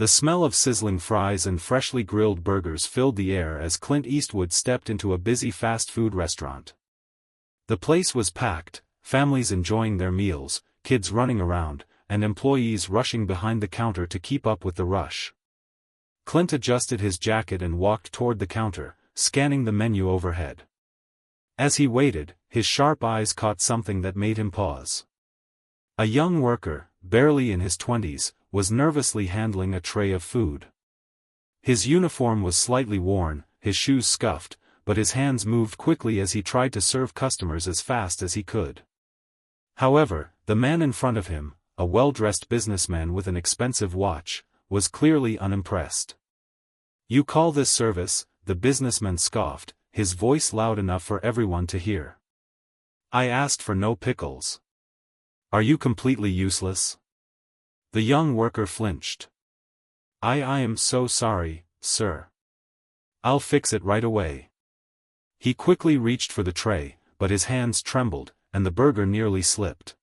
The smell of sizzling fries and freshly grilled burgers filled the air as Clint Eastwood stepped into a busy fast food restaurant. The place was packed, families enjoying their meals, kids running around, and employees rushing behind the counter to keep up with the rush. Clint adjusted his jacket and walked toward the counter, scanning the menu overhead. As he waited, his sharp eyes caught something that made him pause. A young worker, barely in his 20s, was nervously handling a tray of food. His uniform was slightly worn, his shoes scuffed, but his hands moved quickly as he tried to serve customers as fast as he could. However, the man in front of him, a well-dressed businessman with an expensive watch, was clearly unimpressed. "You call this service?" the businessman scoffed, his voice loud enough for everyone to hear. "I asked for no pickles. Are you completely useless?" The young worker flinched. I am so sorry, sir. I'll fix it right away." He quickly reached for the tray, but his hands trembled, and the burger nearly slipped.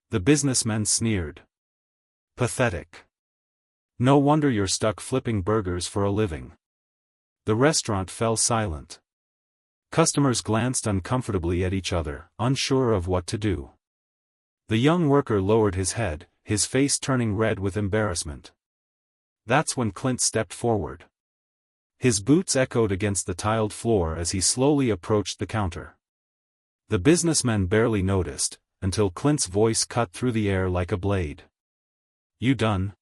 The businessman sneered. "Pathetic. No wonder you're stuck flipping burgers for a living." The restaurant fell silent. Customers glanced uncomfortably at each other, unsure of what to do. The young worker lowered his head, his face turning red with embarrassment. That's when Clint stepped forward. His boots echoed against the tiled floor as he slowly approached the counter. The businessman barely noticed, until Clint's voice cut through the air like a blade. "You done?"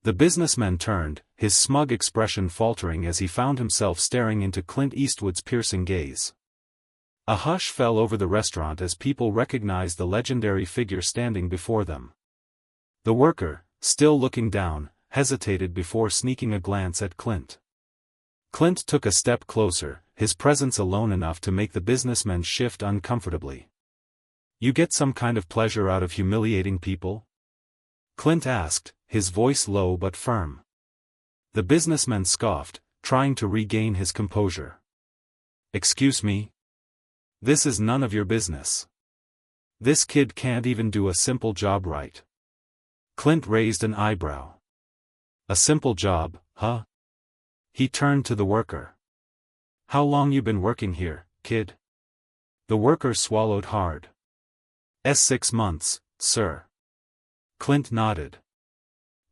The businessman turned, his smug expression faltering as he found himself staring into Clint Eastwood's piercing gaze. A hush fell over the restaurant as people recognized the legendary figure standing before them. The worker, still looking down, hesitated before sneaking a glance at Clint. Clint took a step closer, his presence alone enough to make the businessman shift uncomfortably. "You get some kind of pleasure out of humiliating people?" Clint asked, his voice low but firm. The businessman scoffed, trying to regain his composure. "Excuse me? This is none of your business. This kid can't even do a simple job right." Clint raised an eyebrow. "A simple job, huh?" He turned to the worker. "How long you been working here, kid?" The worker swallowed hard. 6 months, sir." Clint nodded.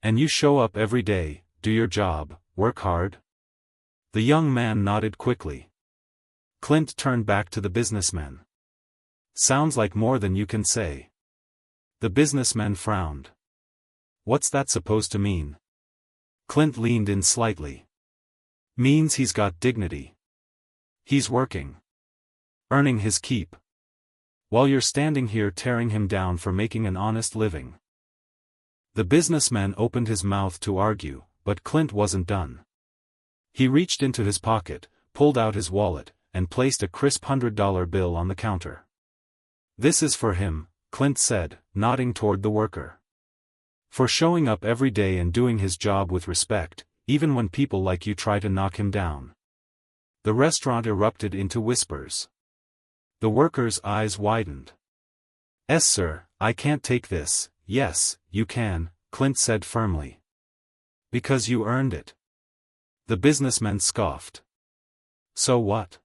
"And you show up every day, do your job, work hard?" The young man nodded quickly. Clint turned back to the businessman. "Sounds like more than you can say." The businessman frowned. "What's that supposed to mean?" Clint leaned in slightly. "Means he's got dignity. He's working. Earning his keep. While you're standing here tearing him down for making an honest living." The businessman opened his mouth to argue, but Clint wasn't done. He reached into his pocket, pulled out his wallet, and placed a crisp $100 bill on the counter. "This is for him," Clint said, nodding toward the worker. "For showing up every day and doing his job with respect, even when people like you try to knock him down." The restaurant erupted into whispers. The worker's eyes widened. "Yes, sir, I can't take this." "Yes, you can," Clint said firmly. "Because you earned it." The businessman scoffed. "So what?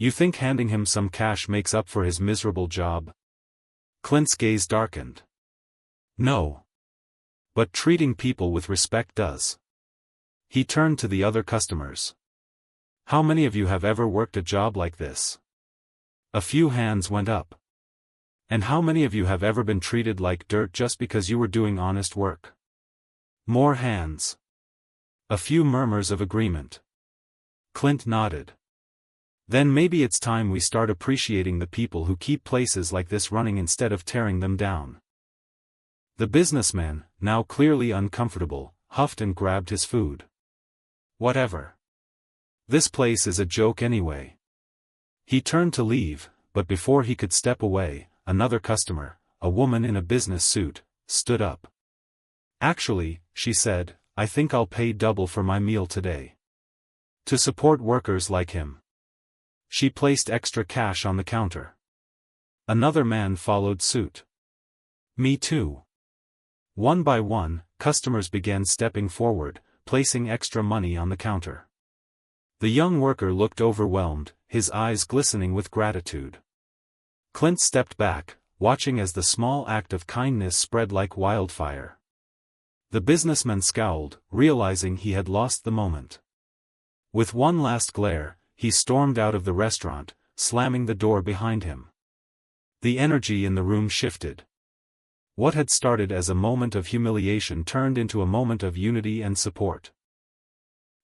You think handing him some cash makes up for his miserable job?" Clint's gaze darkened. "No. But treating people with respect does." He turned to the other customers. "How many of you have ever worked a job like this?" A few hands went up. "And how many of you have ever been treated like dirt just because you were doing honest work?" More hands. A few murmurs of agreement. Clint nodded. "Then maybe it's time we start appreciating the people who keep places like this running instead of tearing them down." The businessman, now clearly uncomfortable, huffed and grabbed his food. "Whatever. This place is a joke anyway." He turned to leave, but before he could step away, another customer, a woman in a business suit, stood up. "Actually," she said, "I think I'll pay double for my meal today. To support workers like him." She placed extra cash on the counter. Another man followed suit. "Me too." One by one, customers began stepping forward, placing extra money on the counter. The young worker looked overwhelmed, his eyes glistening with gratitude. Clint stepped back, watching as the small act of kindness spread like wildfire. The businessman scowled, realizing he had lost the moment. With one last glare, he stormed out of the restaurant, slamming the door behind him. The energy in the room shifted. What had started as a moment of humiliation turned into a moment of unity and support.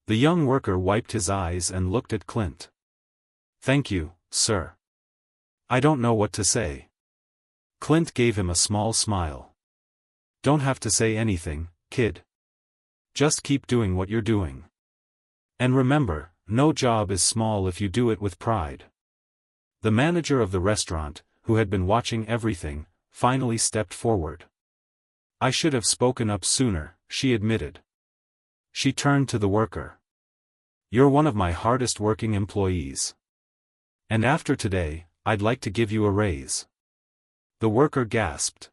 The young worker wiped his eyes and looked at Clint. "Thank you, sir. I don't know what to say." Clint gave him a small smile. "Don't have to say anything, kid. Just keep doing what you're doing. And remember, no job is small if you do it with pride." The manager of the restaurant, who had been watching everything, finally stepped forward. "I should have spoken up sooner," she admitted. She turned to the worker. "You're one of my hardest working employees. And after today, I'd like to give you a raise." The worker gasped.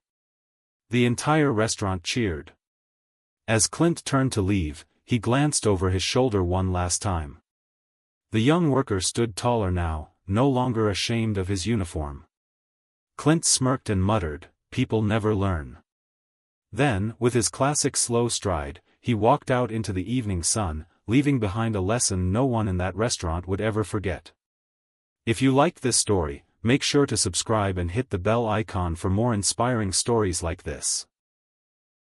The entire restaurant cheered. As Clint turned to leave, he glanced over his shoulder one last time. The young worker stood taller now, no longer ashamed of his uniform. Clint smirked and muttered, "People never learn." Then, with his classic slow stride, he walked out into the evening sun, leaving behind a lesson no one in that restaurant would ever forget. If you liked this story, make sure to subscribe and hit the bell icon for more inspiring stories like this.